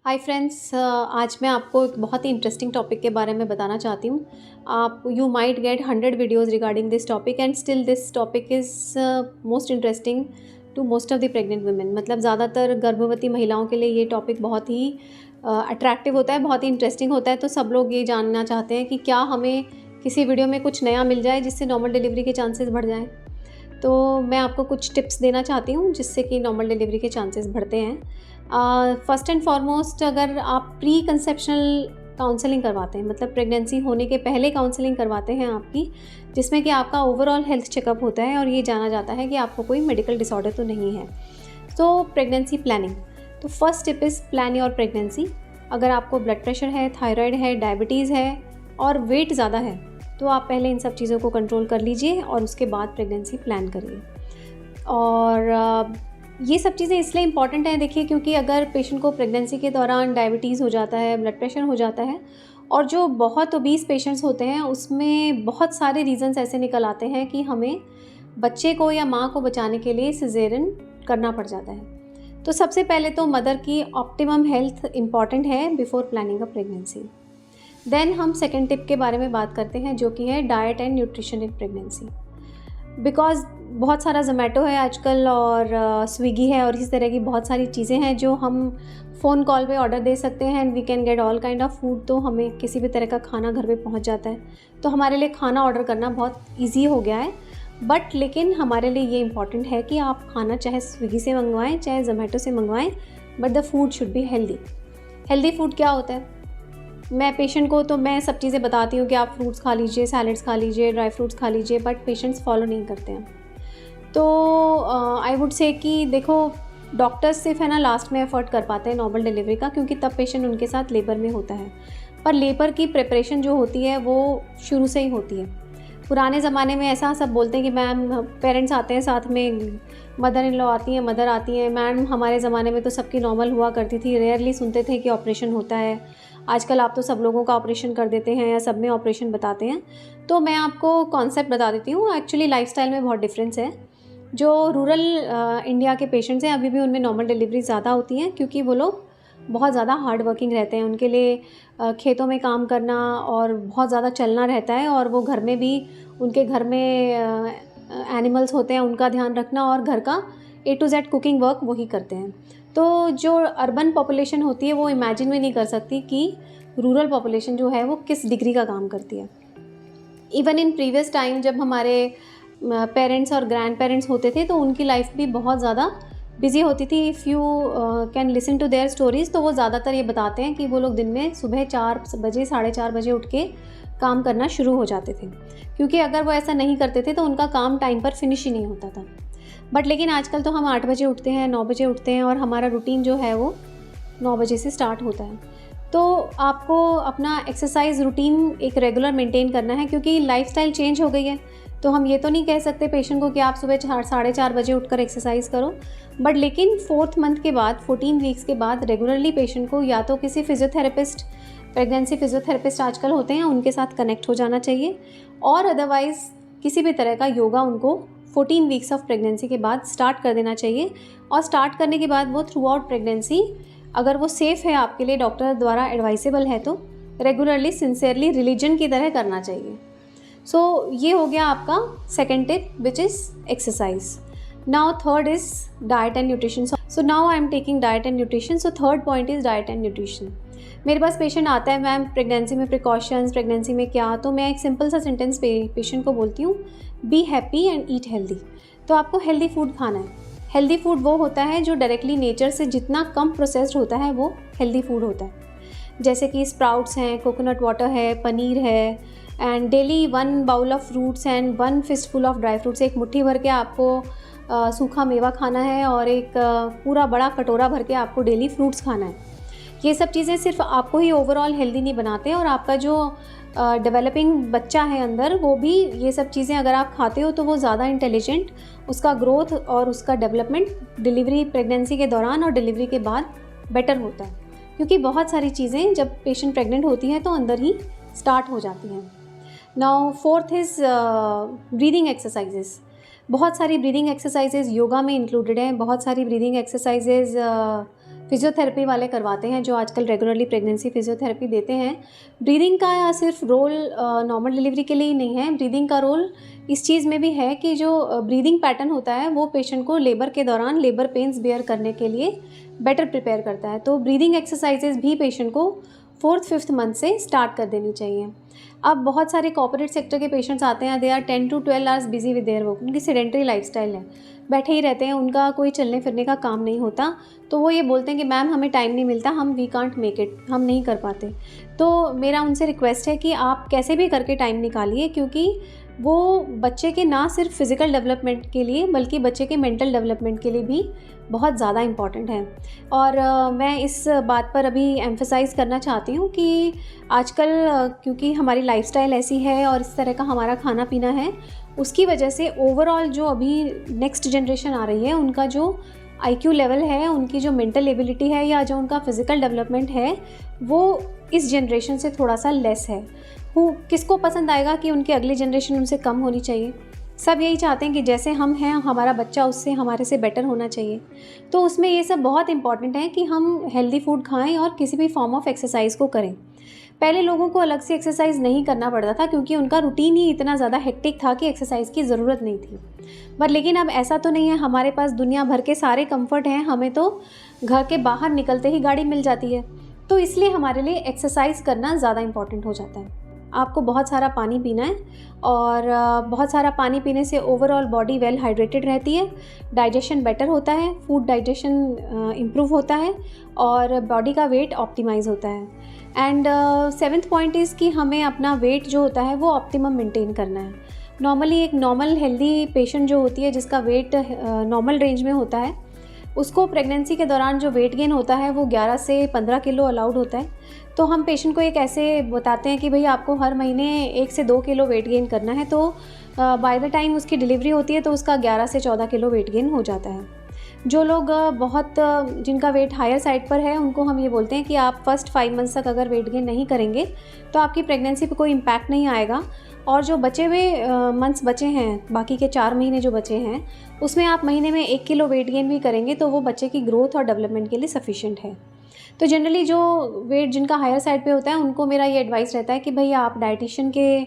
Hi friends, आज मैं आपको एक बहुत ही इंटरेस्टिंग टॉपिक के बारे में बताना चाहती हूँ। आप you might get 100 videos regarding this topic and still this topic is most interesting to most of the pregnant women. मतलब ज़्यादातर गर्भवती महिलाओं के लिए ये टॉपिक बहुत ही अट्रैक्टिव होता है, बहुत ही इंटरेस्टिंग होता है। तो सब लोग ये जानना चाहते हैं कि क्या हमें किसी वीडियो में कुछ नया मिल जाए जिससे नॉर्मल डिलीवरी के चांसेस बढ़ जाएँ। तो मैं आपको कुछ टिप्स देना चाहती हूँ जिससे कि नॉर्मल डिलीवरी के चांसेस बढ़ते हैं। फर्स्ट एंड फॉरमोस्ट, अगर आप प्री कंसेप्शनल काउंसलिंग करवाते हैं, मतलब प्रेगनेंसी होने के पहले काउंसलिंग करवाते हैं आपकी, जिसमें कि आपका ओवरऑल हेल्थ चेकअप होता है और ये जाना जाता है कि आपको कोई मेडिकल डिसऑर्डर तो नहीं है। तो प्रेगनेंसी प्लानिंग, तो first tip is plan your pregnancy. अगर आपको ब्लड प्रेशर है, थायराइड है, डायबिटीज़ है और वेट ज़्यादा है, तो आप पहले इन सब चीज़ों को कंट्रोल कर लीजिए और उसके बाद प्रेगनेंसी प्लान करिए। और ये सब चीज़ें इसलिए इम्पॉर्टेंट हैं, देखिए, क्योंकि अगर पेशेंट को प्रेगनेंसी के दौरान डायबिटीज़ हो जाता है, ब्लड प्रेशर हो जाता है, और जो बहुत ओबीस पेशेंट्स होते हैं उसमें बहुत सारे रीज़न्स ऐसे निकल आते हैं कि हमें बच्चे को या माँ को बचाने के लिए सिजेरियन करना पड़ जाता है। तो सबसे पहले तो मदर की ऑप्टिमम हेल्थ इम्पॉर्टेंट है before planning a pregnancy. Then हम सेकेंड टिप के बारे में बात करते हैं, जो कि है diet and nutrition in pregnancy. Because बहुत सारा ज़ोमैटो है आजकल और स्विगी है और इस तरह की बहुत सारी चीज़ें हैं जो हम फ़ोन कॉल पे ऑर्डर दे सकते हैं and we can get all kind of food. तो हमें किसी भी तरह का खाना घर पे पहुंच जाता है, तो हमारे लिए खाना ऑर्डर करना बहुत ईजी हो गया है। बट लेकिन हमारे लिए ये इम्पॉर्टेंट है कि आप खाना चाहे स्विगी से मंगवाएं चाहे ज़ोमैटो से मंगवाएं, but the food should be healthy. Healthy food क्या होता है? मैं पेशेंट को तो मैं सब चीज़ें बताती हूँ कि आप फ्रूट्स खा लीजिए, सैलड्स खा लीजिए, ड्राई फ्रूट्स खा लीजिए, बट पेशेंट्स फॉलो नहीं करते हैं। तो आई वुड से कि देखो, डॉक्टर्स सिर्फ है ना लास्ट में एफर्ट कर पाते हैं नॉर्मल डिलीवरी का, क्योंकि तब पेशेंट उनके साथ लेबर में होता है। पर लेबर की प्रिपरेशन जो होती है वो शुरू से ही होती है। पुराने ज़माने में ऐसा सब बोलते हैं कि मैम, पेरेंट्स आते हैं साथ में, मदर इन लॉ आती हैं, मदर आती हैं, मैम हमारे ज़माने में तो सबकी नॉर्मल हुआ करती थी, रेयरली सुनते थे कि ऑपरेशन होता है। आजकल आप तो सब लोगों का ऑपरेशन कर देते हैं या सब में ऑपरेशन बताते हैं। तो मैं आपको कॉन्सेप्ट बता देती हूँ। एक्चुअली लाइफस्टाइल में बहुत डिफरेंस है। जो रूरल इंडिया के पेशेंट्स हैं, अभी भी उनमें नॉर्मल डिलीवरी ज़्यादा होती हैं, क्योंकि वो लोग बहुत ज़्यादा हार्ड वर्किंग रहते हैं। उनके लिए खेतों में काम करना और बहुत ज़्यादा चलना रहता है, और वो घर में भी, उनके घर में एनिमल्स होते हैं, उनका ध्यान रखना और घर का A to Z cooking work वही करते हैं। तो जो अर्बन पॉपुलेशन होती है वो इमेजिन भी नहीं कर सकती कि रूरल पॉपुलेशन जो है वो किस डिग्री का काम करती है। इवन इन प्रीवियस टाइम, जब हमारे पेरेंट्स और ग्रैंड पेरेंट्स होते थे, तो उनकी लाइफ भी बहुत ज़्यादा बिजी होती थी। If you can listen to their stories, तो वो ज़्यादातर ये बताते हैं कि वो लोग दिन में सुबह 4 बजे, 4:30 बजे उठ के काम करना शुरू हो जाते थे, क्योंकि अगर वो ऐसा नहीं करते थे तो उनका काम टाइम पर फिनिश ही नहीं होता था। बट लेकिन आजकल तो हम 8 बजे उठते हैं, 9 बजे उठते हैं, और हमारा रूटीन जो है वो 9 बजे से स्टार्ट होता है। तो आपको अपना एक्सरसाइज रूटीन एक रेगुलर मेंटेन करना है, क्योंकि लाइफस्टाइल चेंज हो गई है। तो हम ये तो नहीं कह सकते पेशेंट को कि आप सुबह 4 साढ़े 4 बजे उठकर एक्सरसाइज करो। बट लेकिन 4th मंथ के बाद, 14 वीक्स के बाद रेगुलरली पेशेंट को या तो किसी फिजियोथेरेपिस्ट, प्रेगनेंसी फिजियोथेरेपिस्ट आजकल होते हैं, उनके साथ कनेक्ट हो जाना चाहिए, और अदरवाइज़ किसी भी तरह का योगा उनको 14 वीक्स ऑफ प्रेगनेंसी के बाद स्टार्ट कर देना चाहिए। और स्टार्ट करने के बाद वो थ्रू आउट प्रेगनेंसी, अगर वो सेफ़ है आपके लिए, डॉक्टर द्वारा एडवाइसेबल है, तो रेगुलरली सिंसियरली रिलीजन की तरह करना चाहिए। सो ये हो गया आपका second tip, which is exercise. Now third is diet and nutrition. So now I am taking diet and nutrition. So third point is diet and nutrition. मेरे पास पेशेंट आता है, मैम प्रेगनेंसी में प्रिकॉशंस, प्रेगनेंसी में क्या, तो मैं एक simple सा सेंटेंस पेशेंट को बोलती हूँ, be happy and eat healthy. तो आपको हेल्दी फूड खाना है। हेल्दी फूड वो होता है जो डायरेक्टली नेचर से जितना कम प्रोसेस्ड होता है वो हेल्दी फूड होता है। जैसे कि स्प्राउट्स हैं, कोकोनट वाटर है, पनीर है, and daily 1 bowl of fruits and 1 fistful of dry fruits. एक मुट्ठी भर के आपको सूखा मेवा खाना है, और एक पूरा बड़ा कटोरा भर के आपको डेली फ्रूट्स खाना है। ये सब चीज़ें सिर्फ आपको ही ओवरऑल हेल्दी नहीं बनाते, और आपका जो डेवलपिंग बच्चा है अंदर, वो भी ये सब चीज़ें अगर आप खाते हो तो वो ज़्यादा इंटेलिजेंट, उसका ग्रोथ और उसका डेवलपमेंट डिलीवरी, प्रेगनेंसी के दौरान और डिलीवरी के बाद बेटर होता है, क्योंकि बहुत सारी चीज़ें जब पेशेंट प्रेग्नेंट होती हैं तो अंदर ही स्टार्ट हो जाती हैं। Now fourth is breathing exercises. बहुत सारी ब्रीदिंग एक्सरसाइजेज योगा में इंक्लूडेड हैं, बहुत सारी ब्रीदिंग एक्सरसाइजेज फिजियोथेरेपी वाले करवाते हैं, जो आजकल रेगुलरली प्रेगनेंसी फिजियोथेरेपी देते हैं। ब्रीदिंग का सिर्फ रोल नॉर्मल डिलीवरी के लिए ही नहीं है, ब्रीदिंग का रोल इस चीज़ में भी है कि जो ब्रीदिंग पैटर्न होता है वो पेशेंट को लेबर के दौरान लेबर पेन्स बेयर करने के लिए बेटर प्रिपेयर करता है। तो ब्रीदिंग एक्सरसाइजेज भी पेशेंट को 4th-5th मंथ से स्टार्ट कर देनी चाहिए। अब बहुत सारे कॉर्पोरेट सेक्टर के पेशेंट्स आते हैं, they are 10 to 12 hours busy with their work, उनकी सेडेंटरी लाइफस्टाइल है, बैठे ही रहते हैं, उनका कोई चलने फिरने का काम नहीं होता। तो वो ये बोलते हैं कि मैम हमें टाइम नहीं मिलता, हम वी कांट मेक इट, हम नहीं कर पाते। तो मेरा उनसे रिक्वेस्ट है कि आप कैसे भी करके टाइम निकालिए, क्योंकि वो बच्चे के ना सिर्फ फिज़िकल डेवलपमेंट के लिए बल्कि बच्चे के मेंटल डेवलपमेंट के लिए भी बहुत ज़्यादा इम्पॉर्टेंट है। और मैं इस बात पर अभी एम्फसाइज़ करना चाहती हूँ कि आजकल क्योंकि हमारी लाइफस्टाइल ऐसी है और इस तरह का हमारा खाना पीना है, उसकी वजह से ओवरऑल जो अभी नेक्स्ट जनरेशन आ रही है उनका जो IQ लेवल है, उनकी जो मेंटल एबिलिटी है या जो उनका फिज़िकल डेवलपमेंट है, वो इस जनरेशन से थोड़ा सा लेस है। किसको पसंद आएगा कि उनकी अगली जनरेशन उनसे कम होनी चाहिए? सब यही चाहते हैं कि जैसे हम हैं हमारा बच्चा उससे हमारे से बेटर होना चाहिए। तो उसमें ये सब बहुत इम्पॉर्टेंट है कि हम हेल्दी फूड खाएं और किसी भी फॉर्म ऑफ एक्सरसाइज को करें। पहले लोगों को अलग से एक्सरसाइज नहीं करना पड़ता था क्योंकि उनका रूटीन ही इतना ज़्यादा हेक्टिक था कि एक्सरसाइज की ज़रूरत नहीं थी। पर लेकिन अब ऐसा तो नहीं है, हमारे पास दुनिया भर के सारे कंफर्ट हैं, हमें तो घर के बाहर निकलते ही गाड़ी मिल जाती है। तो इसलिए हमारे लिए एक्सरसाइज करना ज़्यादा इम्पॉर्टेंट हो जाता है। आपको बहुत सारा पानी पीना है और बहुत सारा पानी पीने से ओवरऑल बॉडी वेल हाइड्रेटेड रहती है, डाइजेशन बेटर होता है, फूड डाइजेशन इम्प्रूव होता है और बॉडी का वेट ऑप्टिमाइज़ होता है। एंड 7th पॉइंट इज़ कि हमें अपना वेट जो होता है वो ऑप्टिमम मेंटेन करना है। नॉर्मली एक नॉर्मल हेल्दी पेशेंट जो होती है जिसका वेट नॉर्मल रेंज में होता है, उसको प्रेगनेंसी के दौरान जो वेट गेन होता है वो 11 से 15 किलो अलाउड होता है। तो हम पेशेंट को एक ऐसे बताते हैं कि भाई आपको हर महीने 1 से 2 किलो वेट गेन करना है। तो बाय द टाइम उसकी डिलीवरी होती है तो उसका 11 से 14 किलो वेट गेन हो जाता है। जो लोग जिनका वेट हायर साइड पर है उनको हम ये बोलते हैं कि आप फर्स्ट 5 मंथ्स तक अगर वेट गेन नहीं करेंगे तो आपकी प्रेगनेंसी पे कोई इम्पैक्ट नहीं आएगा, और जो बचे हुए मंथ्स बचे हैं, बाकी के 4 महीने जो बचे हैं, उसमें आप महीने में 1 किलो वेट गेन भी करेंगे तो वो बच्चे की ग्रोथ और डेवलपमेंट के लिए सफिशिएंट है। तो जनरली जो वेट जिनका हायर साइड पे होता है उनको मेरा ये एडवाइस रहता है कि भाई आप डाइटिशियन के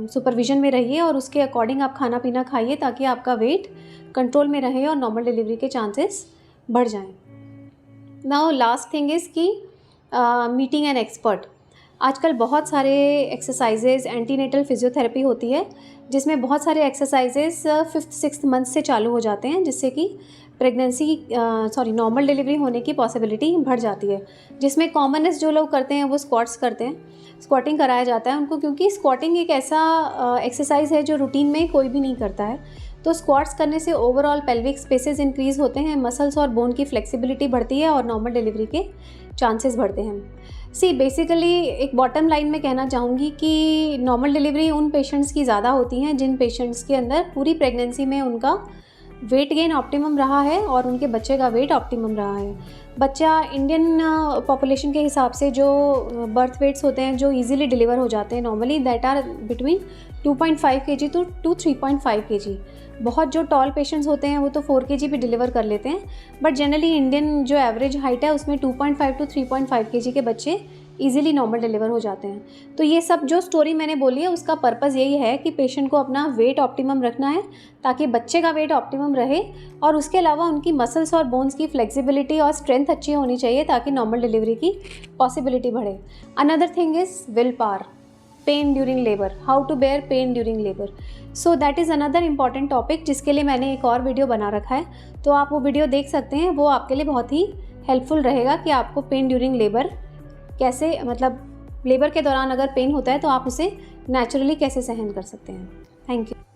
सुपरविज़न में रहिए और उसके अकॉर्डिंग आप खाना पीना खाइए ताकि आपका वेट कंट्रोल में रहे और नॉर्मल डिलीवरी के चांसेस बढ़ जाएं। नाउ लास्ट थिंग इज़ कि मीटिंग एन एक्सपर्ट। आजकल बहुत सारे एक्सरसाइजेज़ एंटीनेटल फिजियोथेरेपी होती है जिसमें बहुत सारे एक्सरसाइजेज़ 5th-6th मंथ से चालू हो जाते हैं, जिससे कि नॉर्मल डिलीवरी होने की पॉसिबिलिटी बढ़ जाती है। जिसमें कॉमनेस्ट जो लोग करते हैं वो स्क्वाट्स करते हैं, स्क्वाटिंग कराया जाता है उनको, क्योंकि स्क्वाटिंग एक ऐसा एक्सरसाइज है जो रूटीन में कोई भी नहीं करता है। तो स्क्वाट्स करने से ओवरऑल पेल्विक स्पेसेस इंक्रीज़ होते हैं, मसल्स और बोन की फ्लेक्सिबिलिटी बढ़ती है और नॉर्मल डिलीवरी के चांसेस बढ़ते हैं। बेसिकली एक बॉटम लाइन में कहना चाहूँगी कि नॉर्मल डिलीवरी उन पेशेंट्स की ज़्यादा होती हैं जिन पेशेंट्स के अंदर पूरी प्रेगनेंसी में उनका वेट गेन ऑप्टिमम रहा है और उनके बच्चे का वेट ऑप्टिमम रहा है। बच्चा इंडियन पॉपुलेशन के हिसाब से जो बर्थ वेट्स होते हैं जो इजीली डिलीवर हो जाते हैं normally, that are between 2.5 kg to 3.5 kg। बहुत जो टॉल पेशेंट्स होते हैं वो तो 4 kg भी डिलीवर कर लेते हैं, बट जनरली इंडियन जो एवरेज हाइट है उसमें 2.5 to 3.5 kg के बच्चे ईजिली नॉर्मल डिलीवर हो जाते हैं। तो ये सब जो स्टोरी मैंने बोली है उसका पर्पज़ यही है कि पेशेंट को अपना वेट ऑप्टिमम रखना है ताकि बच्चे का वेट ऑप्टिमम रहे, और उसके अलावा उनकी मसल्स और बोन्स की फ्लेक्सिबिलिटी और स्ट्रेंथ अच्छी होनी चाहिए ताकि नॉर्मल डिलीवरी की पॉसिबिलिटी बढ़े। Another thing is will power, pain during labour, how to bear pain during labour. So that is another important topic जिसके लिए मैंने एक और वीडियो बना रखा है, तो आप वो वीडियो देख सकते हैं। वो आपके लिए बहुत ही हेल्पफुल रहेगा कि आपको पेन ड्यूरिंग लेबर कैसे, मतलब लेबर के दौरान अगर पेन होता है तो आप उसे नेचुरली कैसे सहन कर सकते हैं। Thank you.